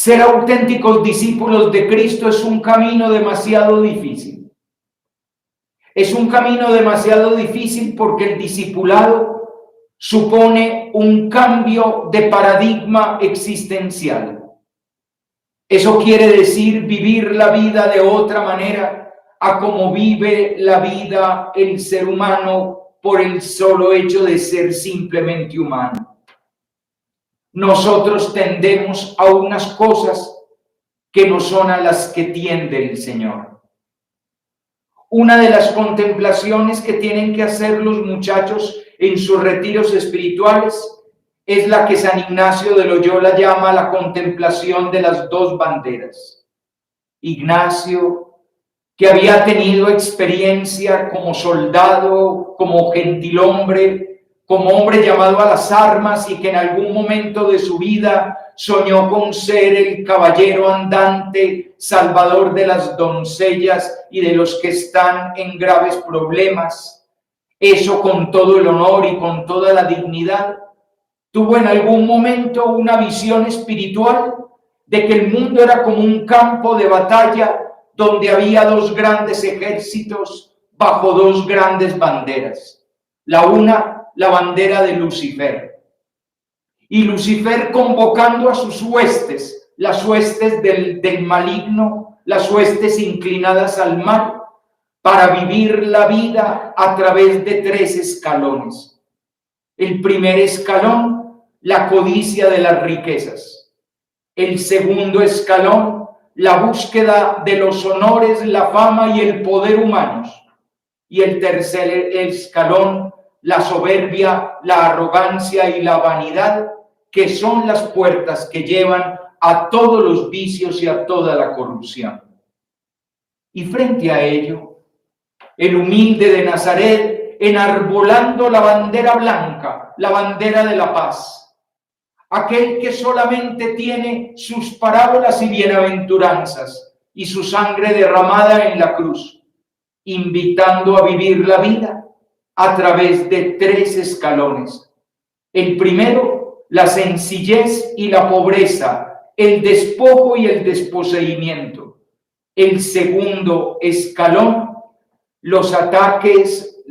Ser auténticos discípulos de Cristo es un camino demasiado difícil. Es un camino demasiado difícil porque el discipulado supone un cambio de paradigma existencial. Eso quiere decir vivir la vida de otra manera a como vive la vida el ser humano por el solo hecho de ser simplemente humano. Nosotros tendemos a unas cosas que no son a las que tiende el Señor. Una de las contemplaciones que tienen que hacer los muchachos en sus retiros espirituales es la que San Ignacio de Loyola llama la contemplación de las dos banderas. Ignacio, que había tenido experiencia como soldado, como gentilhombre, como hombre llamado a las armas y que en algún momento de su vida soñó con ser el caballero andante, salvador de las doncellas y de los que están en graves problemas. Eso con todo el honor y con toda la dignidad. Tuvo en algún momento una visión espiritual de que el mundo era como un campo de batalla donde había dos grandes ejércitos bajo dos grandes banderas. La una, la bandera de Lucifer. Y Lucifer convocando a sus huestes, las huestes del maligno, las huestes inclinadas al mal, para vivir la vida a través de tres escalones. El primer escalón, la codicia de las riquezas. El segundo escalón, la búsqueda de los honores, la fama y el poder humanos. Y el tercer escalón, la soberbia, la arrogancia y la vanidad, que son las puertas que llevan a todos los vicios y a toda la corrupción. Y frente a ello, el humilde de Nazaret, enarbolando la bandera blanca, la bandera de la paz, aquel que solamente tiene sus parábolas y bienaventuranzas y su sangre derramada en la cruz, invitando a vivir la vida a través de tres escalones. El primero, la sencillez y la pobreza, el despojo y el desposeimiento. El segundo escalón, los ataques,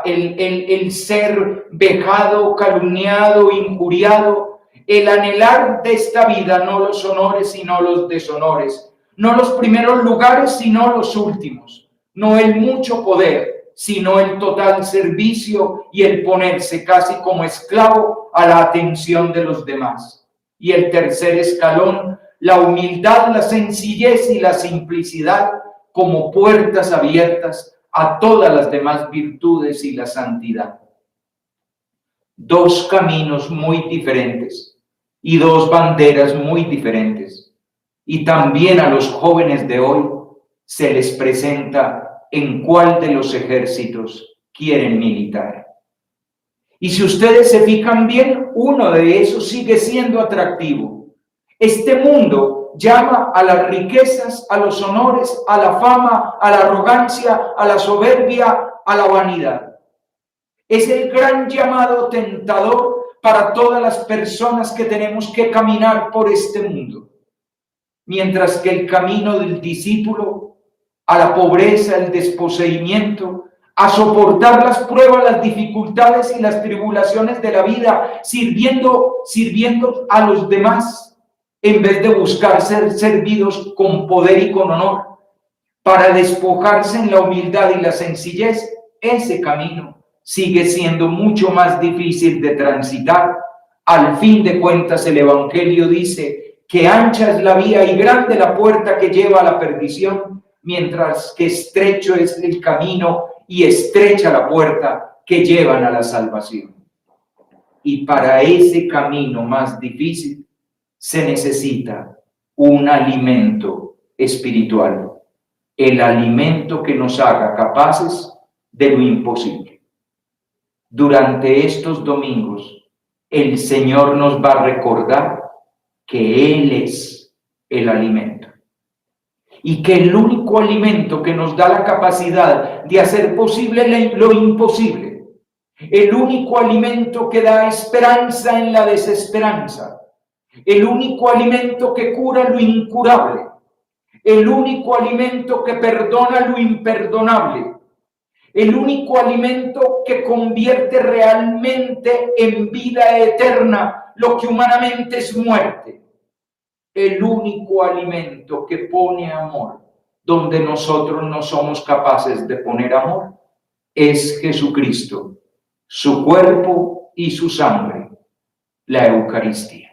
el ser vejado, calumniado, injuriado, el anhelar de esta vida no los honores sino los deshonores, no los primeros lugares sino los últimos, no el mucho poder, sino el total servicio y el ponerse casi como esclavo a la atención de los demás. Y el tercer escalón, la humildad, la sencillez y la simplicidad como puertas abiertas a todas las demás virtudes y la santidad. Dos caminos muy diferentes y dos banderas muy diferentes. Y también a los jóvenes de hoy se les presenta en cuál de los ejércitos quieren militar. Y si ustedes se fijan bien, uno de esos sigue siendo atractivo. Este mundo llama a las riquezas, a los honores, a la fama, a la arrogancia, a la soberbia, a la vanidad. Es el gran llamado tentador para todas las personas que tenemos que caminar por este mundo. Mientras que el camino del discípulo a la pobreza, el desposeimiento, a soportar las pruebas, las dificultades y las tribulaciones de la vida, sirviendo a los demás, en vez de buscar ser servidos con poder y con honor, para despojarse en la humildad y la sencillez. Ese camino sigue siendo mucho más difícil de transitar. Al fin de cuentas, el Evangelio dice que ancha es la vía y grande la puerta que lleva a la perdición, mientras que estrecho es el camino y estrecha la puerta que llevan a la salvación. Y para ese camino más difícil se necesita un alimento espiritual, el alimento que nos haga capaces de lo imposible. Durante estos domingos, el Señor nos va a recordar que Él es el alimento. Y que el único alimento que nos da la capacidad de hacer posible lo imposible, el único alimento que da esperanza en la desesperanza, el único alimento que cura lo incurable, el único alimento que perdona lo imperdonable, el único alimento que convierte realmente en vida eterna lo que humanamente es muerte, el único alimento que pone amor donde nosotros no somos capaces de poner amor, es Jesucristo, su cuerpo y su sangre, la Eucaristía.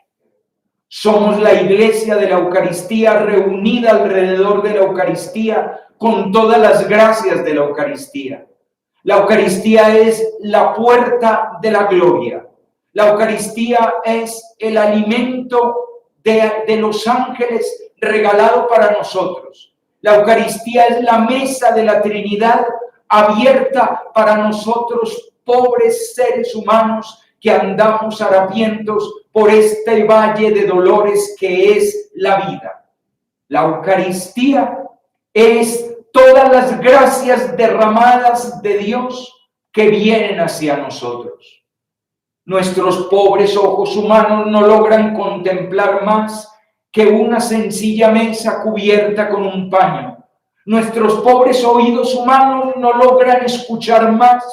Somos la iglesia de la Eucaristía reunida alrededor de la Eucaristía con todas las gracias de la Eucaristía. La Eucaristía es la puerta de la gloria. La Eucaristía es el alimento de los ángeles regalado para nosotros. La Eucaristía es la mesa de la Trinidad abierta para nosotros, pobres seres humanos que andamos harapientos por este valle de dolores que es la vida. La Eucaristía es todas las gracias derramadas de Dios que vienen hacia nosotros. Nuestros pobres ojos humanos no logran contemplar más que una sencilla mesa cubierta con un paño. Nuestros pobres oídos humanos no logran escuchar más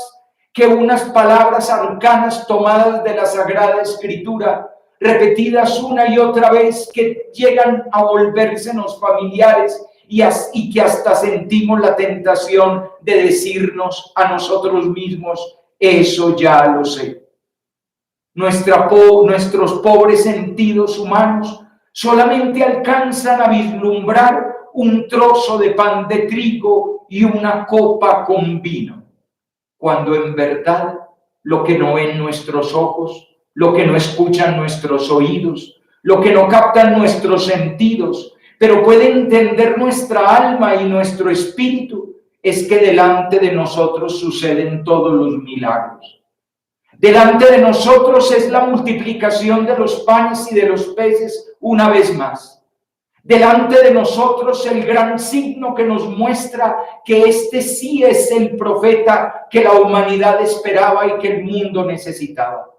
que unas palabras arcanas tomadas de la Sagrada Escritura, repetidas una y otra vez, que llegan a volvérsenos familiares y que hasta sentimos la tentación de decirnos a nosotros mismos: eso ya lo sé. Nuestros pobres sentidos humanos solamente alcanzan a vislumbrar un trozo de pan de trigo y una copa con vino, cuando en verdad lo que no ven nuestros ojos, lo que no escuchan nuestros oídos, lo que no captan nuestros sentidos, pero puede entender nuestra alma y nuestro espíritu, es que delante de nosotros suceden todos los milagros. Delante de nosotros es la multiplicación de los panes y de los peces una vez más. Delante de nosotros el gran signo que nos muestra que este sí es el profeta que la humanidad esperaba y que el mundo necesitaba.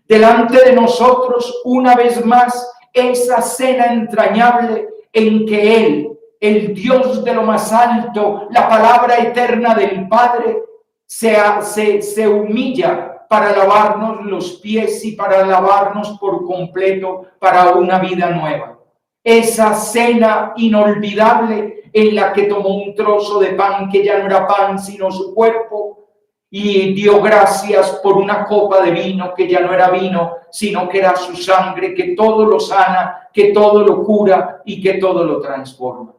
Delante de nosotros una vez más esa cena entrañable en que Él, el Dios de lo más alto, la palabra eterna del Padre, se humilla para lavarnos los pies y para lavarnos por completo para una vida nueva. Esa cena inolvidable en la que tomó un trozo de pan que ya no era pan sino su cuerpo, y dio gracias por una copa de vino que ya no era vino sino que era su sangre, que todo lo sana, que todo lo cura y que todo lo transforma.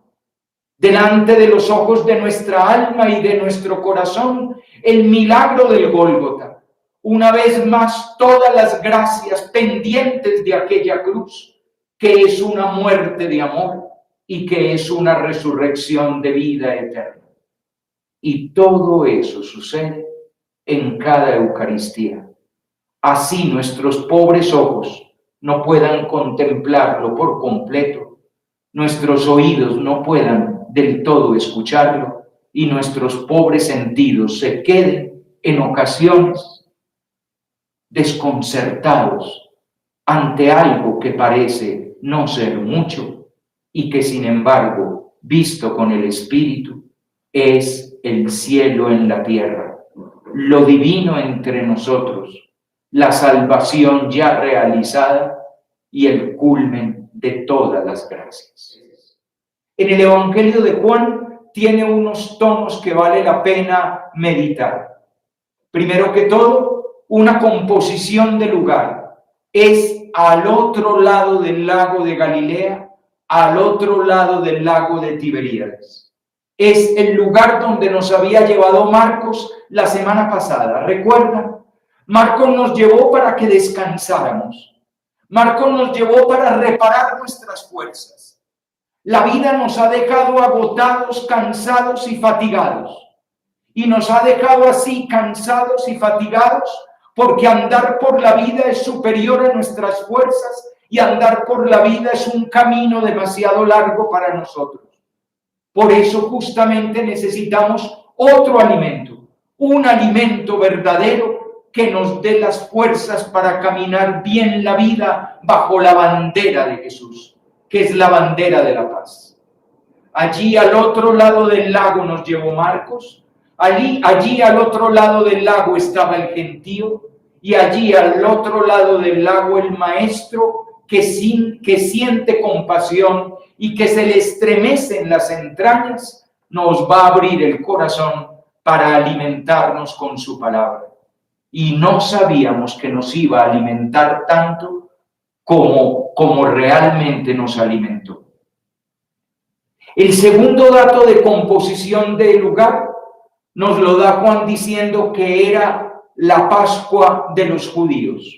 Delante de los ojos de nuestra alma y de nuestro corazón, el milagro del Gólgota. Una vez más, todas las gracias pendientes de aquella cruz, que es una muerte de amor y que es una resurrección de vida eterna. Y todo eso sucede en cada Eucaristía. Así nuestros pobres ojos no puedan contemplarlo por completo, nuestros oídos no puedan del todo escucharlo y nuestros pobres sentidos se queden en ocasiones desconcertados ante algo que parece no ser mucho y que sin embargo, visto con el Espíritu, es el cielo en la tierra, lo divino entre nosotros, la salvación ya realizada y el culmen de todas las gracias. En el Evangelio de Juan tiene unos tonos que vale la pena meditar. Primero que todo, una composición de lugar. Es al otro lado del lago de Galilea, al otro lado del lago de Tiberíades. Es el lugar donde nos había llevado Marcos la semana pasada. ¿Recuerdan? Marcos nos llevó para que descansáramos. Marcos nos llevó para reparar nuestras fuerzas. La vida nos ha dejado agotados, cansados y fatigados. Y nos ha dejado así cansados y fatigados porque andar por la vida es superior a nuestras fuerzas y andar por la vida es un camino demasiado largo para nosotros. Por eso justamente necesitamos otro alimento, un alimento verdadero que nos dé las fuerzas para caminar bien la vida bajo la bandera de Jesús, que es la bandera de la paz. Allí al otro lado del lago nos llevó Marcos, allí al otro lado del lago estaba el gentío, y allí al otro lado del lago el maestro que siente compasión y que se le estremecen las entrañas, nos va a abrir el corazón para alimentarnos con su palabra. Y no sabíamos que nos iba a alimentar tanto como realmente nos alimentó. El segundo dato de composición del lugar nos lo da Juan diciendo que era la Pascua de los judíos.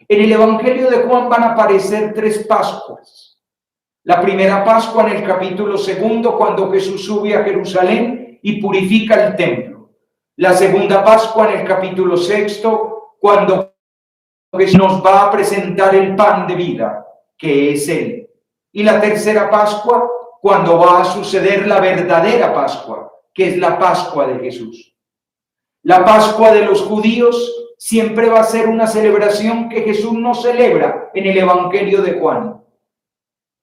En el Evangelio de Juan van a aparecer 3 Pascuas. La primera Pascua en el capítulo 2, cuando Jesús sube a Jerusalén y purifica el templo. La segunda Pascua en el capítulo 6, cuando Jesús nos va a presentar el pan de vida, que es Él. Y la tercera Pascua, cuando va a suceder la verdadera Pascua, que es la Pascua de Jesús. La Pascua de los judíos siempre va a ser una celebración que Jesús no celebra en el Evangelio de Juan.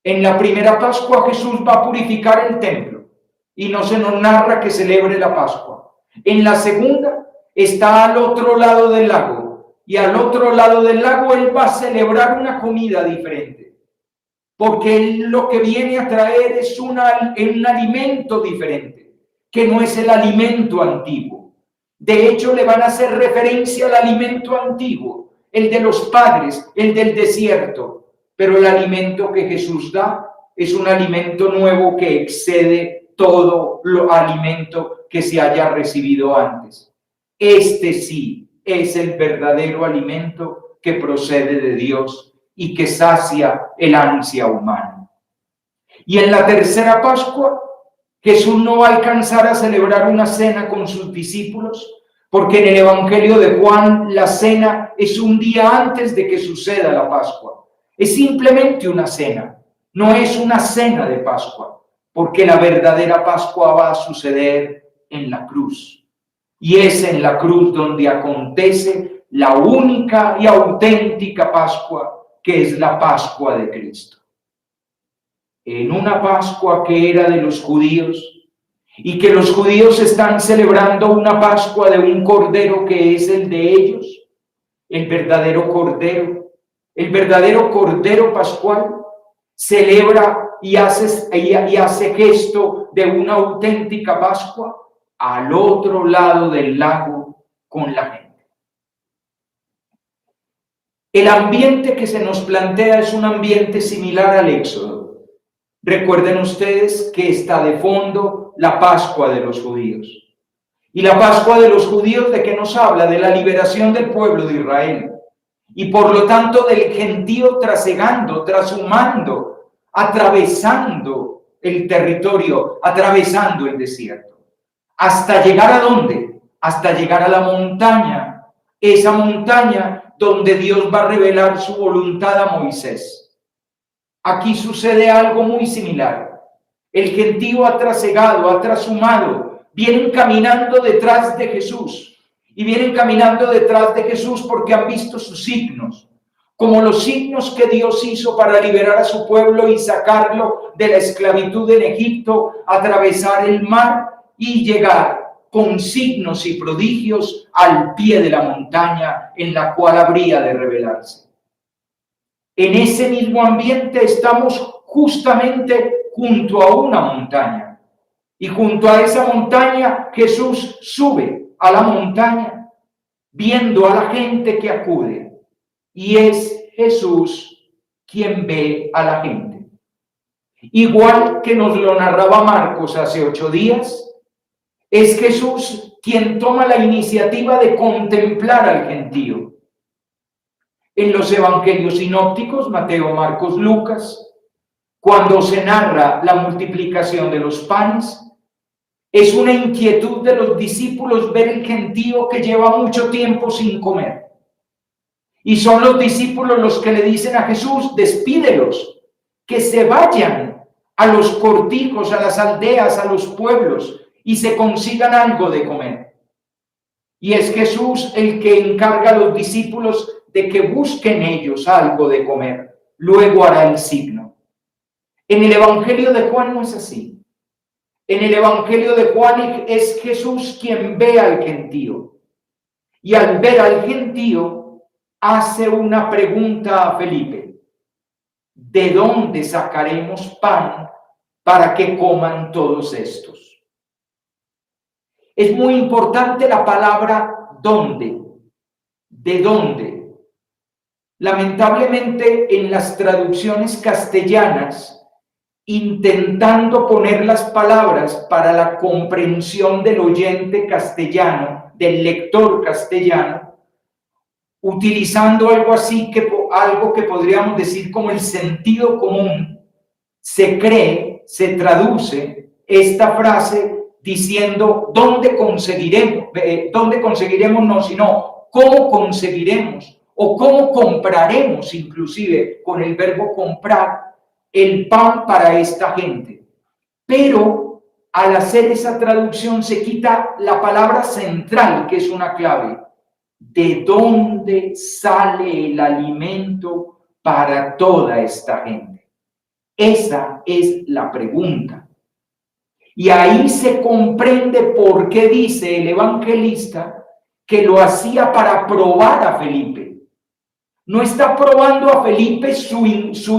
En la primera Pascua Jesús va a purificar el templo y no se nos narra que celebre la Pascua. En la segunda está al otro lado del lago y al otro lado del lago Él va a celebrar una comida diferente, porque Él lo que viene a traer es un alimento diferente, que no es el alimento antiguo. De hecho, le van a hacer referencia al alimento antiguo, el de los padres, el del desierto. Pero el alimento que Jesús da es un alimento nuevo que excede todo lo alimento que se haya recibido antes. Este sí es el verdadero alimento que procede de Dios y que sacia el ansia humana. Y en la tercera Pascua, Jesús no va a alcanzar a celebrar una cena con sus discípulos, porque en el Evangelio de Juan la cena es un día antes de que suceda la Pascua. Es simplemente una cena, no es una cena de Pascua, porque la verdadera Pascua va a suceder en la cruz. Y es en la cruz donde acontece la única y auténtica Pascua, que es la Pascua de Cristo. En una Pascua que era de los judíos, y que los judíos están celebrando una Pascua de un cordero que es el de ellos, el verdadero cordero pascual, celebra y hace gesto de una auténtica Pascua al otro lado del lago con la gente. El ambiente que se nos plantea es un ambiente similar al Éxodo. Recuerden ustedes que está de fondo la Pascua de los judíos. Y la Pascua de los judíos, ¿de qué nos habla? De la liberación del pueblo de Israel. Y por lo tanto del gentío trasegando, trashumando, atravesando el territorio, atravesando el desierto. ¿Hasta llegar a dónde? Hasta llegar a la montaña. Esa montaña donde Dios va a revelar su voluntad a Moisés. Aquí sucede algo muy similar. El gentío ha trasegado, ha trashumado, vienen caminando detrás de Jesús. Y vienen caminando detrás de Jesús porque han visto sus signos, como los signos que Dios hizo para liberar a su pueblo y sacarlo de la esclavitud en Egipto, atravesar el mar y llegar con signos y prodigios al pie de la montaña en la cual habría de revelarse. En ese mismo ambiente estamos justamente junto a una montaña. Y junto a esa montaña Jesús sube a la montaña viendo a la gente que acude. Y es Jesús quien ve a la gente. Igual que nos lo narraba Marcos hace 8 días, es Jesús quien toma la iniciativa de contemplar al gentío. En los evangelios sinópticos, Mateo, Marcos, Lucas, cuando se narra la multiplicación de los panes, es una inquietud de los discípulos ver el gentío que lleva mucho tiempo sin comer. Y son los discípulos los que le dicen a Jesús: despídelos, que se vayan a los cortijos, a las aldeas, a los pueblos y se consigan algo de comer. Y es Jesús el que encarga a los discípulos de que busquen ellos algo de comer. Luego hará el signo. En el Evangelio de Juan no es así. En el Evangelio de Juan es Jesús quien ve al gentío. Y al ver al gentío, hace una pregunta a Felipe. ¿De dónde sacaremos pan para que coman todos estos? Es muy importante la palabra ¿dónde? ¿De dónde? Lamentablemente en las traducciones castellanas, intentando poner las palabras para la comprensión del oyente castellano, del lector castellano, utilizando algo así, algo que podríamos decir como el sentido común, se traduce esta frase diciendo ¿dónde conseguiremos? No, sino ¿cómo conseguiremos? O ¿cómo compraremos? Inclusive con el verbo comprar el pan para esta gente. Pero al hacer esa traducción se quita la palabra central, que es una clave. ¿De dónde sale el alimento para toda esta gente? Esa es la pregunta. Y ahí se comprende por qué dice el evangelista que lo hacía para probar a Felipe. No está probando a Felipe su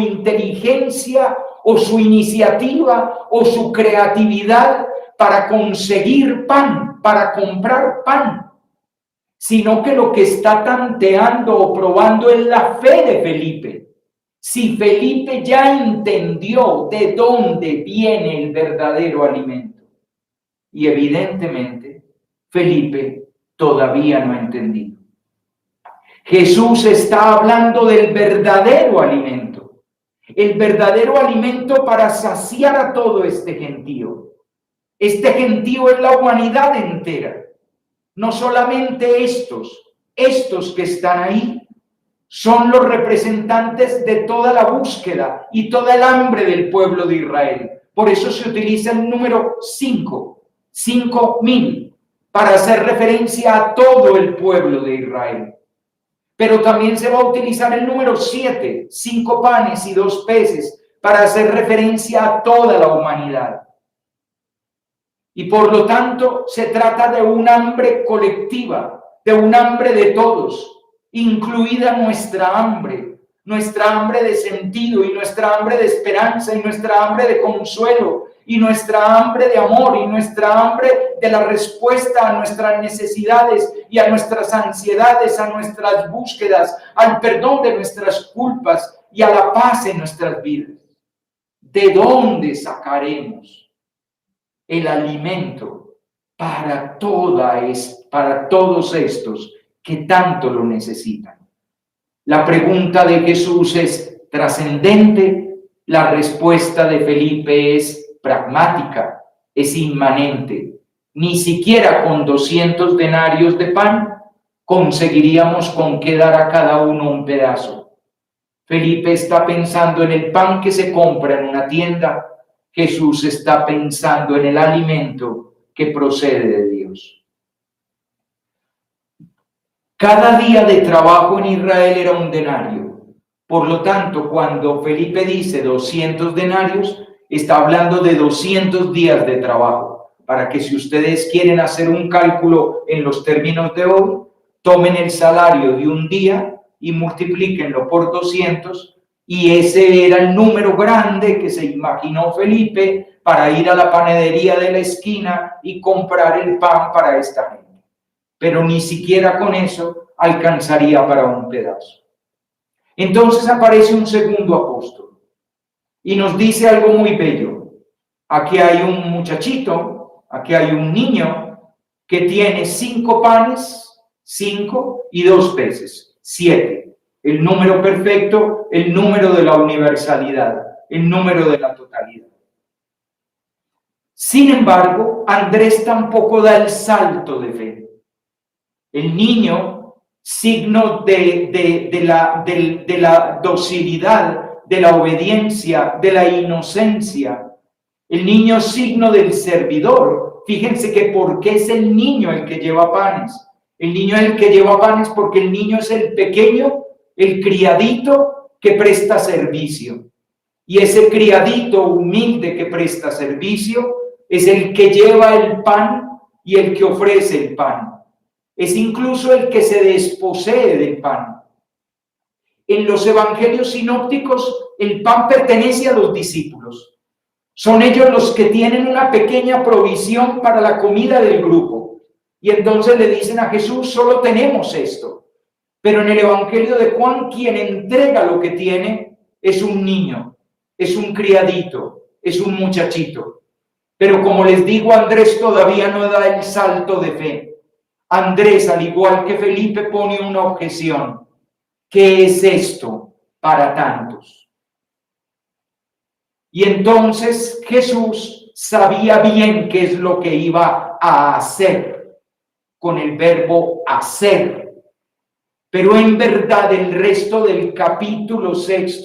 inteligencia o su iniciativa o su creatividad para conseguir pan, para comprar pan, sino que lo que está tanteando o probando es la fe de Felipe. Si Felipe ya entendió de dónde viene el verdadero alimento, y evidentemente Felipe todavía no ha entendido. Jesús está hablando del verdadero alimento, el verdadero alimento para saciar a todo este gentío. Este gentío es la humanidad entera, no solamente estos que están ahí, son los representantes de toda la búsqueda y toda el hambre del pueblo de Israel. Por eso se utiliza el número 5.000, para hacer referencia a todo el pueblo de Israel. Pero también se va a utilizar el número 7, 5 panes y 2 peces, para hacer referencia a toda la humanidad. Y por lo tanto se trata de un hambre colectiva, de un hambre de todos, incluida nuestra hambre de sentido y nuestra hambre de esperanza y nuestra hambre de consuelo y nuestra hambre de amor y nuestra hambre de la respuesta a nuestras necesidades y a nuestras ansiedades, a nuestras búsquedas, al perdón de nuestras culpas y a la paz en nuestras vidas. ¿De dónde sacaremos el alimento para todos estos que tanto lo necesitan? La pregunta de Jesús es trascendente, la respuesta de Felipe es pragmática, es inmanente. Ni siquiera con 200 denarios de pan conseguiríamos con qué dar a cada uno un pedazo. Felipe está pensando en el pan que se compra en una tienda. Jesús está pensando en el alimento que procede de Dios. Cada día de trabajo en Israel era un denario. Por lo tanto, cuando Felipe dice 200 denarios, está hablando de 200 días de trabajo. Para que si ustedes quieren hacer un cálculo en los términos de hoy, tomen el salario de un día y multiplíquenlo por 200, y ese era el número grande que se imaginó Felipe para ir a la panadería de la esquina y comprar el pan para esta gente. Pero ni siquiera con eso alcanzaría para un pedazo. Entonces aparece un segundo apóstol y nos dice algo muy bello. Aquí hay un muchachito, aquí hay un niño que tiene 5 panes, 5 y 2 peces, 7. El número perfecto, el número de la universalidad, el número de la totalidad. Sin embargo, Andrés tampoco da el salto de fe. El niño, signo de la docilidad, de la obediencia, de la inocencia. El niño, signo del servidor. Fíjense que porque es el niño el que lleva panes. El niño es el que lleva panes porque el niño es el pequeño, el criadito que presta servicio. Y ese criadito humilde que presta servicio es el que lleva el pan y el que ofrece el pan. Es incluso el que se desposee del pan. En los evangelios sinópticos, el pan pertenece a los discípulos. Son ellos los que tienen una pequeña provisión para la comida del grupo. Y entonces le dicen a Jesús, solo tenemos esto. Pero en el evangelio de Juan, quien entrega lo que tiene es un niño, es un criadito, es un muchachito. Pero como les digo, Andrés todavía no da el salto de fe. Andrés, al igual que Felipe, pone una objeción. ¿Qué es esto para tantos? Y entonces Jesús sabía bien qué es lo que iba a hacer con el verbo hacer. Pero en verdad el resto del capítulo 6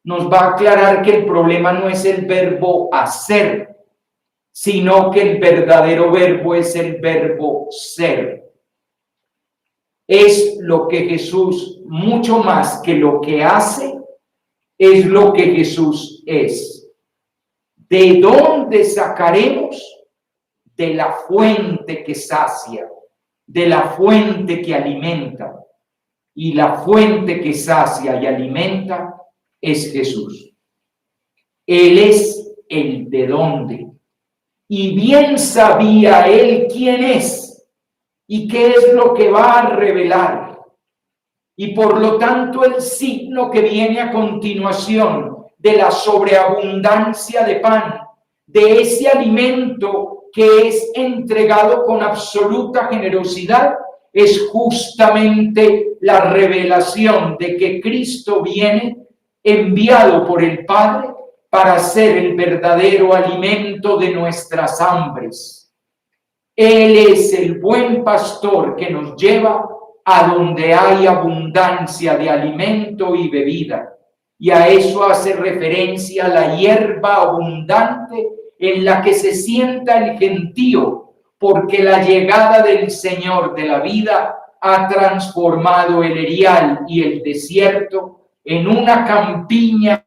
nos va a aclarar que el problema no es el verbo hacer, sino que el verdadero verbo es el verbo ser. Es lo que Jesús, mucho más que lo que hace, es lo que Jesús es. ¿De dónde sacaremos? De la fuente que sacia, de la fuente que alimenta. Y la fuente que sacia y alimenta es Jesús. Él es el de dónde. Y bien sabía él quién es y qué es lo que va a revelar. Y por lo tanto el signo que viene a continuación de la sobreabundancia de pan, de ese alimento que es entregado con absoluta generosidad, es justamente la revelación de que Cristo viene enviado por el Padre para ser el verdadero alimento de nuestras hambres. Él es el buen pastor que nos lleva a donde hay abundancia de alimento y bebida. Y a eso hace referencia la hierba abundante en la que se sienta el gentío, porque la llegada del Señor de la vida ha transformado el erial y el desierto en una campiña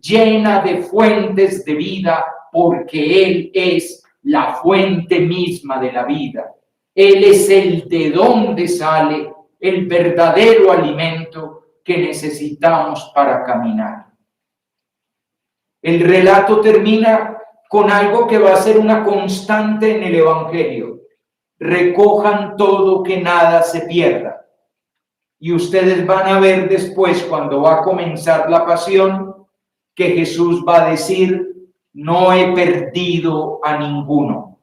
llena de fuentes de vida, porque Él es la fuente misma de la vida. Él es el de donde sale el verdadero alimento que necesitamos para caminar. El relato termina con algo que va a ser una constante en el Evangelio. Recojan todo, que nada se pierda. Y ustedes van a ver después, cuando va a comenzar la pasión, que Jesús va a decir, no he perdido a ninguno.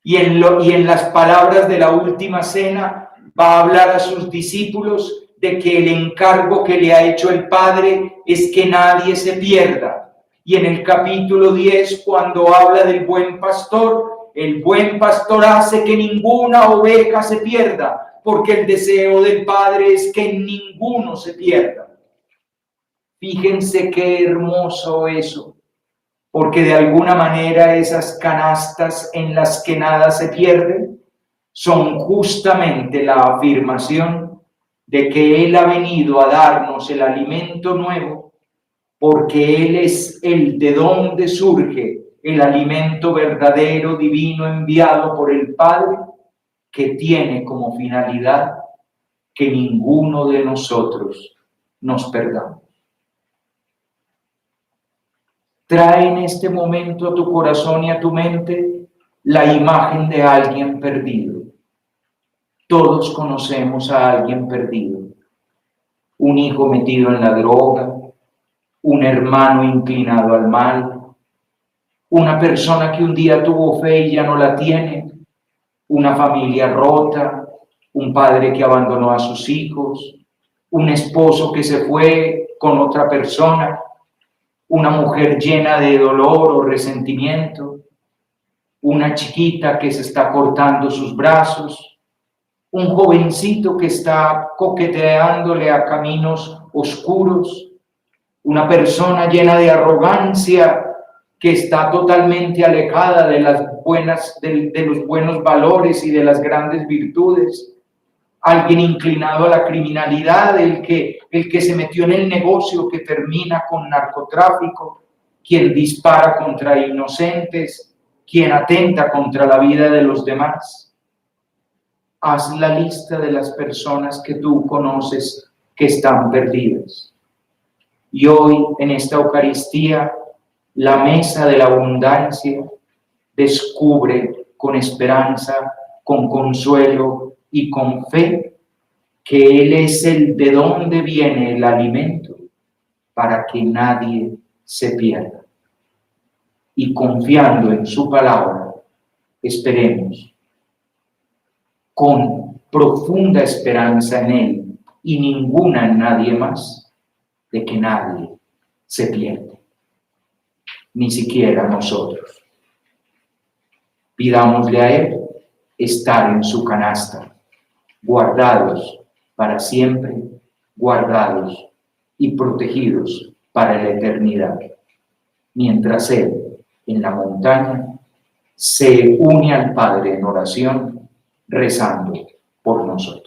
Y en las palabras de la última cena va a hablar a sus discípulos de que el encargo que le ha hecho el Padre es que nadie se pierda. Y en el capítulo 10, cuando habla del buen pastor, el buen pastor hace que ninguna oveja se pierda, porque el deseo del Padre es que ninguno se pierda. Fíjense qué hermoso eso, porque de alguna manera esas canastas en las que nada se pierde son justamente la afirmación de que Él ha venido a darnos el alimento nuevo, porque Él es el de donde surge el alimento verdadero, divino, enviado por el Padre, que tiene como finalidad que ninguno de nosotros nos perdamos. Trae en este momento a tu corazón y a tu mente la imagen de alguien perdido. Todos conocemos a alguien perdido. Un hijo metido en la droga, un hermano inclinado al mal, una persona que un día tuvo fe y ya no la tiene, una familia rota, un padre que abandonó a sus hijos, un esposo que se fue con otra persona, una mujer llena de dolor o resentimiento, una chiquita que se está cortando sus brazos, un jovencito que está coqueteándole a caminos oscuros, una persona llena de arrogancia que está totalmente alejada de las de los buenos valores y de las grandes virtudes. Alguien inclinado a la criminalidad, el que se metió en el negocio que termina con narcotráfico, quien dispara contra inocentes, quien atenta contra la vida de los demás. Haz la lista de las personas que tú conoces que están perdidas. Y hoy, en esta Eucaristía, la mesa de la abundancia descubre con esperanza, con consuelo y con fe que Él es el de donde viene el alimento para que nadie se pierda. Y confiando en su palabra, esperemos con profunda esperanza en Él y ninguna en nadie más, de que nadie se pierde, ni siquiera nosotros. Pidámosle a Él estar en su canasta, guardados para siempre, guardados y protegidos para la eternidad, mientras Él, en la montaña, se une al Padre en oración, rezando por nosotros.